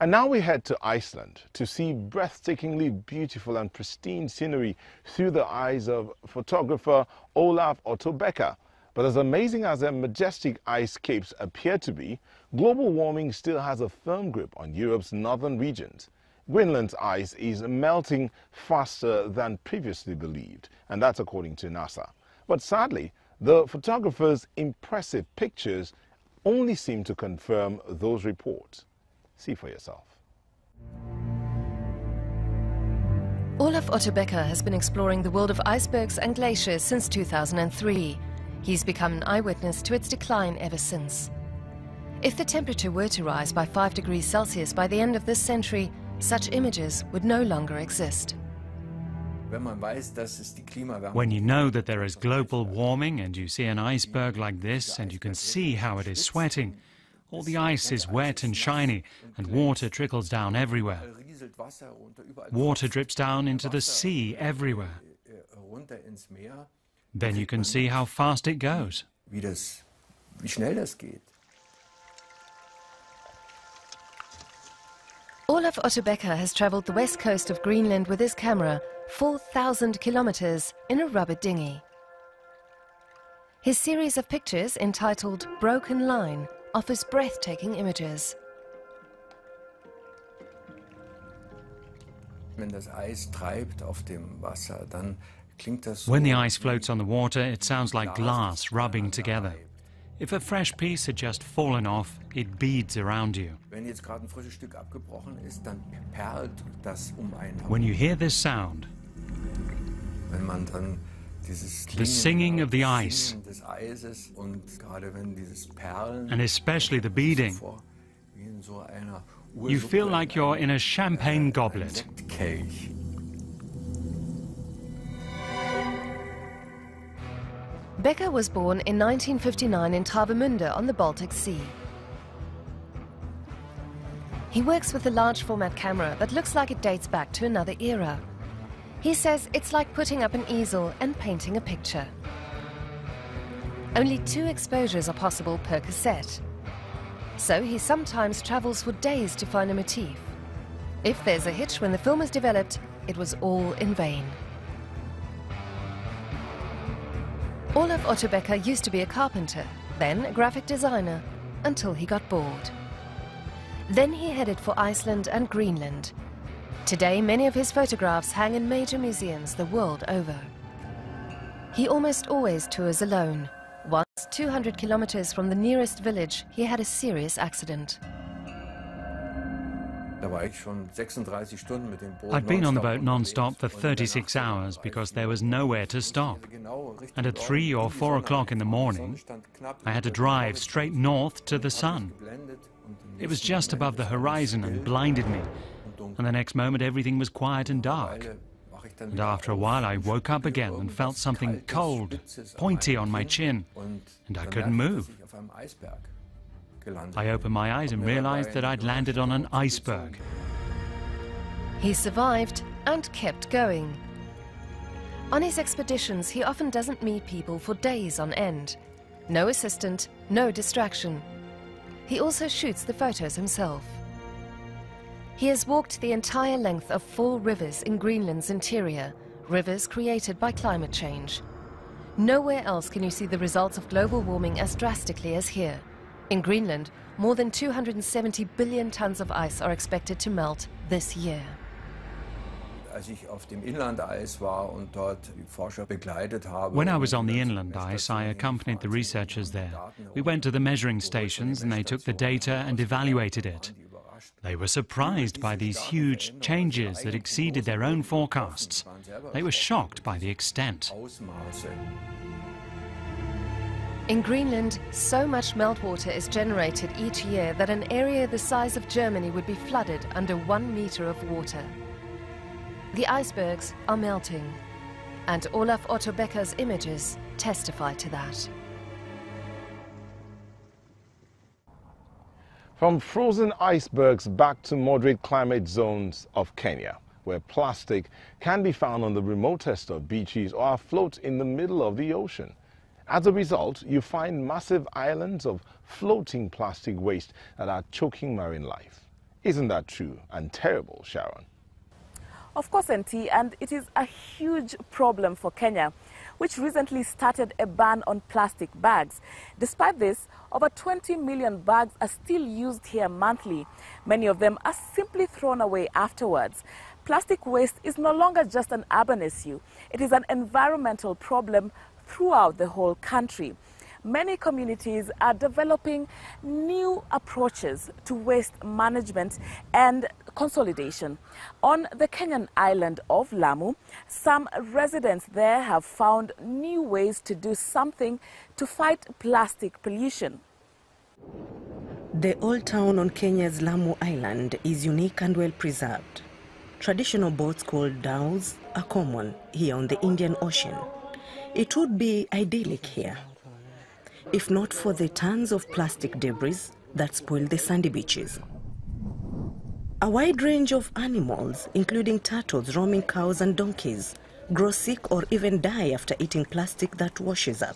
And now we head to Iceland to see breathtakingly beautiful and pristine scenery through the eyes of photographer Olaf Otto Becker. But as amazing as their majestic ice capes appear to be, global warming still has a firm grip on Europe's northern regions. Greenland's ice is melting faster than previously believed, and that's according to NASA. But sadly, the photographer's impressive pictures only seem to confirm those reports. See for yourself. Olaf Otto Becker has been exploring the world of icebergs and glaciers since 2003. He's become an eyewitness to its decline ever since. If the temperature were to rise by 5 degrees Celsius by the end of this century, such images would no longer exist. When you know that there is global warming and you see an iceberg like this and you can see how it is sweating, all the ice is wet and shiny and water trickles down everywhere. Water drips down into the sea everywhere. Then you can see how fast it goes. Olaf Otto Becker has travelled the west coast of Greenland with his camera, 4,000 kilometres, in a rubber dinghy. His series of pictures, entitled Broken Line, offers breathtaking images. When the ice floats on the water, it sounds like glass rubbing together. If a fresh piece had just fallen off, it beads around you. When you hear this sound, the singing of the ice, and especially the beading, you feel like you're in a champagne goblet. Becker was born in 1959 in Travemünde on the Baltic Sea. He works with a large format camera that looks like it dates back to another era. He says it's like putting up an easel and painting a picture. Only 2 exposures are possible per cassette. So he sometimes travels for days to find a motif. If there's a hitch when the film is developed, it was all in vain. Olaf Otto Becker used to be a carpenter, then a graphic designer, until he got bored. Then he headed for Iceland and Greenland. Today, many of his photographs hang in major museums the world over. He almost always tours alone. Once, 200 kilometers from the nearest village, he had a serious accident. I'd been on the boat non-stop for 36 hours because there was nowhere to stop. And at 3 or 4 o'clock in the morning, I had to drive straight north to the sun. It was just above the horizon and blinded me. And the next moment everything was quiet and dark. And after a while I woke up again and felt something cold, pointy on my chin, and I couldn't move. I opened my eyes and realized that I'd landed on an iceberg. He survived and kept going. On his expeditions, he often doesn't meet people for days on end. No assistant, no distraction. He also shoots the photos himself. He has walked the entire length of 4 rivers in Greenland's interior, rivers created by climate change. Nowhere else can you see the results of global warming as drastically as here. In Greenland, more than 270 billion tons of ice are expected to melt this year. When I was on the inland ice, I accompanied the researchers there. We went to the measuring stations and they took the data and evaluated it. They were surprised by these huge changes that exceeded their own forecasts. They were shocked by the extent. In Greenland, so much meltwater is generated each year that an area the size of Germany would be flooded under 1 meter of water. The icebergs are melting, and Olaf Otto Becker's images testify to that. From frozen icebergs back to moderate climate zones of Kenya, where plastic can be found on the remotest of beaches or afloat in the middle of the ocean. As a result, you find massive islands of floating plastic waste that are choking marine life. Isn't that true and terrible, Sharon? Of course, NT, and it is a huge problem for Kenya, which recently started a ban on plastic bags. Despite this, over 20 million bags are still used here monthly. Many of them are simply thrown away afterwards. Plastic waste is no longer just an urban issue. It is an environmental problem throughout the whole country. Many communities are developing new approaches to waste management and consolidation. On the Kenyan island of Lamu, some residents there have found new ways to do something to fight plastic pollution. The old town on Kenya's Lamu Island is unique and well preserved. Traditional boats called dhows are common here on the Indian Ocean. It would be idyllic here, if not for the tons of plastic debris that spoil the sandy beaches. A wide range of animals, including turtles, roaming cows and donkeys, grow sick or even die after eating plastic that washes up.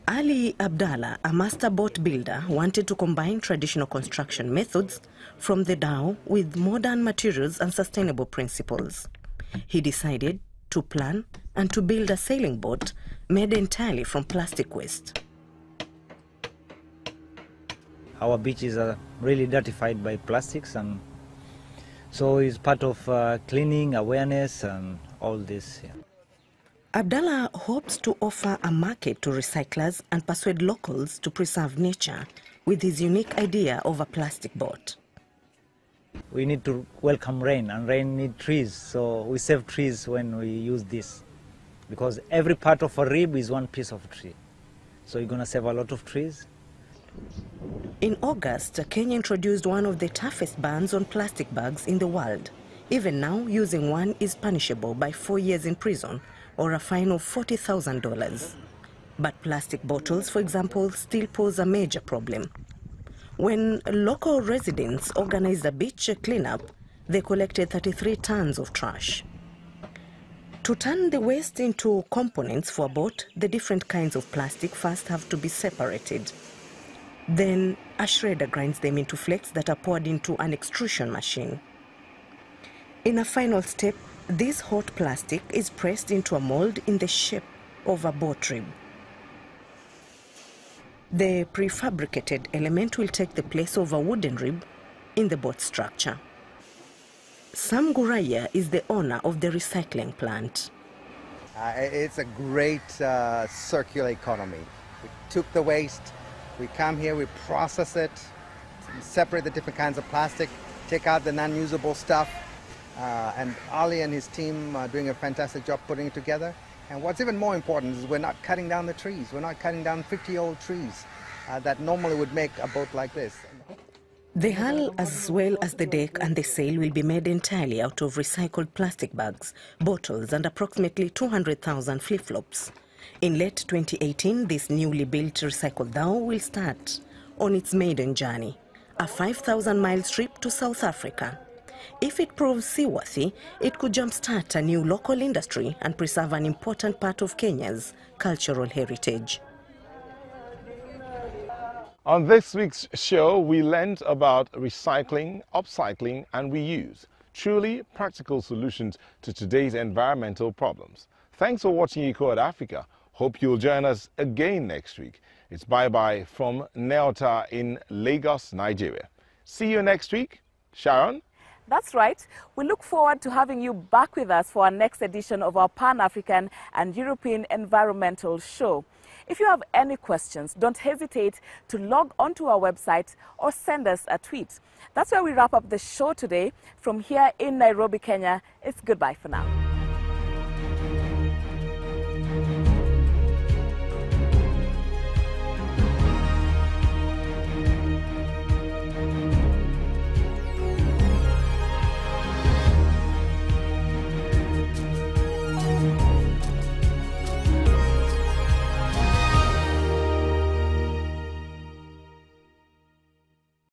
Ali Abdallah, a master boat builder, wanted to combine traditional construction methods from the dhow with modern materials and sustainable principles. He decided to plan and to build a sailing boat made entirely from plastic waste. Our beaches are really dirtified by plastics, and so it's part of cleaning, awareness and all this. Yeah. Abdallah hopes to offer a market to recyclers and persuade locals to preserve nature with his unique idea of a plastic boat. We need to welcome rain, and rain needs trees, so we save trees when we use this, because every part of a rib is one piece of tree, so you're going to save a lot of trees. In August, Kenya introduced one of the toughest bans on plastic bags in the world. Even now, using one is punishable by 4 years in prison or a fine of $40,000. But plastic bottles, for example, still pose a major problem. When local residents organized a beach cleanup, they collected 33 tons of trash. To turn the waste into components for a boat, the different kinds of plastic first have to be separated. Then a shredder grinds them into flakes that are poured into an extrusion machine. In a final step, this hot plastic is pressed into a mold in the shape of a boat rib. The prefabricated element will take the place of a wooden rib in the boat structure. Sam Guraya is the owner of the recycling plant. It's a great circular economy. We took the waste, we come here, we process it, separate the different kinds of plastic, take out the non-usable stuff, and Ali and his team are doing a fantastic job putting it together. And what's even more important is we're not cutting down the trees. We're not cutting down 50-year-old trees that normally would make a boat like this. The hull, as well as the deck and the sail, will be made entirely out of recycled plastic bags, bottles, and approximately 200,000 flip-flops. In late 2018, this newly built recycled dhow will start on its maiden journey, a 5,000-mile trip to South Africa. If it proves seaworthy, it could jumpstart a new local industry and preserve an important part of Kenya's cultural heritage. On this week's show, we learned about recycling, upcycling and reuse, truly practical solutions to today's environmental problems. Thanks for watching Eco at Africa. Hope you'll join us again next week. It's bye-bye from Neota in Lagos, Nigeria. See you next week. Sharon? That's right. We look forward to having you back with us for our next edition of our Pan-African and European Environmental Show. If you have any questions, don't hesitate to log onto our website or send us a tweet. That's where we wrap up the show today. From here in Nairobi, Kenya, it's goodbye for now.